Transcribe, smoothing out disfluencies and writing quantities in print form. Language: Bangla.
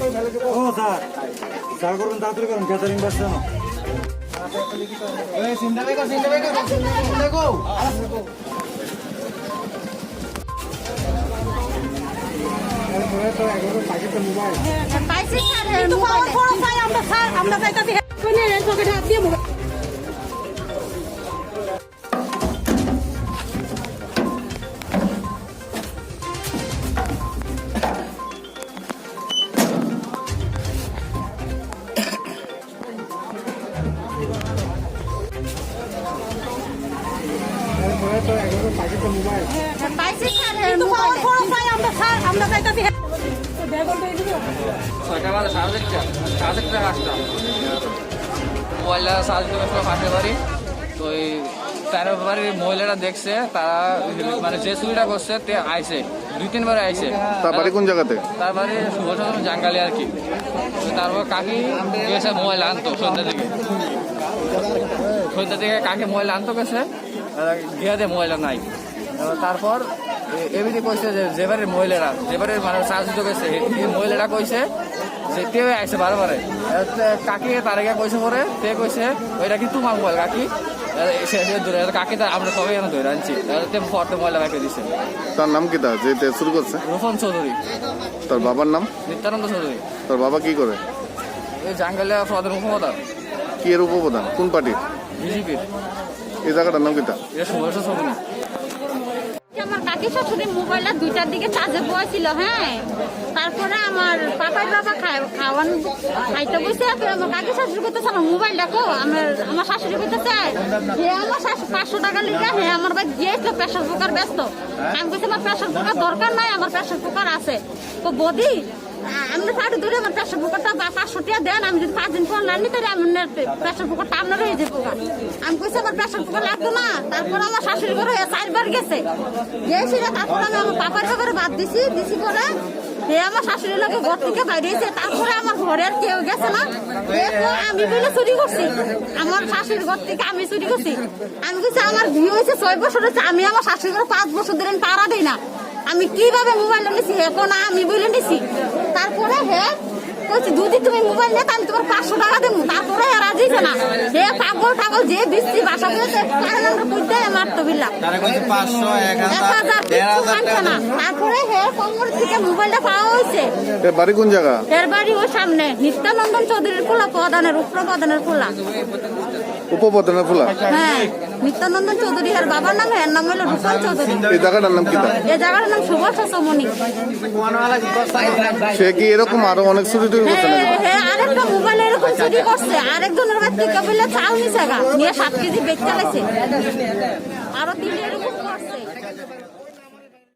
ও স্যার স্যার করুন তাড়াতাড়ি করুন গ্যাদারিং বাসছে না আমরা চাইতেছি পকেটে হাত দিয়ে মোবাইল সকালবেলা সাড়ে আসলাম মোবাইলটা সার্চ করে ফাঁসে বাড়ি তো ওই তার বাড়ির মহিলারা দেখছে তারা মানে যে চুরিটা করছে তে আইসে 2-3 বার আইসে। তার বাড়ি কোন জায়গাতে? তার বাড়ি শুভচন্দ্র জাঙ্গালি আর কি। তারপর কাকি গেছে মোবাইল আনতো সন্ধ্যা থেকে কাকে মোবাইল আনতো গেছে গিয়ে দিয়ে মোবাইলটা নাই। তারপর এমনি কইছে যে বাড়ির মহিলারা যে বাড়ির মানে চার্জ দিতে গেছে এই মহিলারা কইছে যে তেও আইসে বারবারে কাকি তার আগে কইছে পরে তে কইছে ওইটা কি তোমার মোবাইল কাকি ধরে কাকি আমরা সবাই এনে ধরে আনছি ফটো মোবাইল রেখে দিছে। তার নাম কি? তার যে শুরু করছে রোফন চৌধুরী। তার বাবার নাম? নিত্যানন্দ চৌধুরী। তার বাবা কি করে? এই জাঙ্গালিয়া প্রধান উপপ্রধান। কি এর উপপ্রধান? কোন পার্টির? বিজেপির। এই জায়গাটার নাম কি? তা এটা সুভাষ চৌধুরী। আমার কাকি শাশুড়ি মোবাইলটা 2টার দিকে চার্জে বসেছিল। হ্যাঁ, তারপরে আমার পাপার বাবা খাওয়ান খাইতে বসে আমার কাকি শাশুড়ি করতেছে আমার মোবাইলটা কো আমার শাশুড়ি করতেছে হে আমার 500 টাকা লিখা হে আমার ভাই গিয়েছিল প্রেশার কুকার ব্যস্ত। আমি বলছি আমার প্রেশার কুকার দরকার নাই, আমার প্রেশার কুকার আছে। তো বদি আমরা পাড়ি ধরে আমার প্রেশার কুকারটা 500 টাকা দেন, আমি যদি 5 দিন পর না নিই তাহলে আমার প্রেশার কুকারটা আপনার হয়ে যাবো। আমি কইছি আমার প্রেশার কুকার লাগতো না। তারপর আমার শাশুড়ি ঘরে 4 গেছে গেছি না। তারপর আমি আমার পাপার ব্যাপারে বাদ দিছি করে হে আমার শাশুড়ির লোকে ঘর থেকে বাইরেছে। তারপরে আমার ঘরে আর কেউ গেছে না। আমি বলে চুরি করছি আমার শাশুড়ির ঘর থেকে আমি চুরি করছি। আমি বলছি আমার বিয়ে হয়েছে 6 বছর হয়েছে, আমি আমার শাশুড়ি ঘরে 5 বছর ধরে পাড়া দিই না। আমি কিভাবে মোবাইল নিছি এখন আমি বলে নিছি। তারপরে হে কইছি যদি তুমি মোবাইল নেই আমি তোমার 500 টাকা দেবো। তারপরে রাজি না হে পাগল যে বৃষ্টি বাসা করেছে মারতো বিল্লা 500 না। তারপরে হে কোমর থেকে মোবাইলটা পাওয়া হয়েছে। বাড়ি কোন জায়গা? এর বাড়ি ওই সামনে নিত্যানন্দন চৌধুরীর খোলা প্রধানের উপপ্রধানের খোলা। উপপ্রধানের খোলা? হ্যাঁ, নিত্যানন্দন চৌধুরী এর বাবার নাম এর নাম হলো রূপন চৌধুরী। এই জায়গাটার নাম কি? এই জায়গাটার নাম সুভাষ চৌমনি। সে কি এরকম আরো অনেক চুরি টুরি করছে? হ্যাঁ, আরেকটা মোবাইল এরকম চুরি করছে। আরেকজনের বাড়ি থেকে বলে চাল নিছে গা নিয়ে 7 কেজি বেচ চালাইছে। আরো 3 এরকম করছে।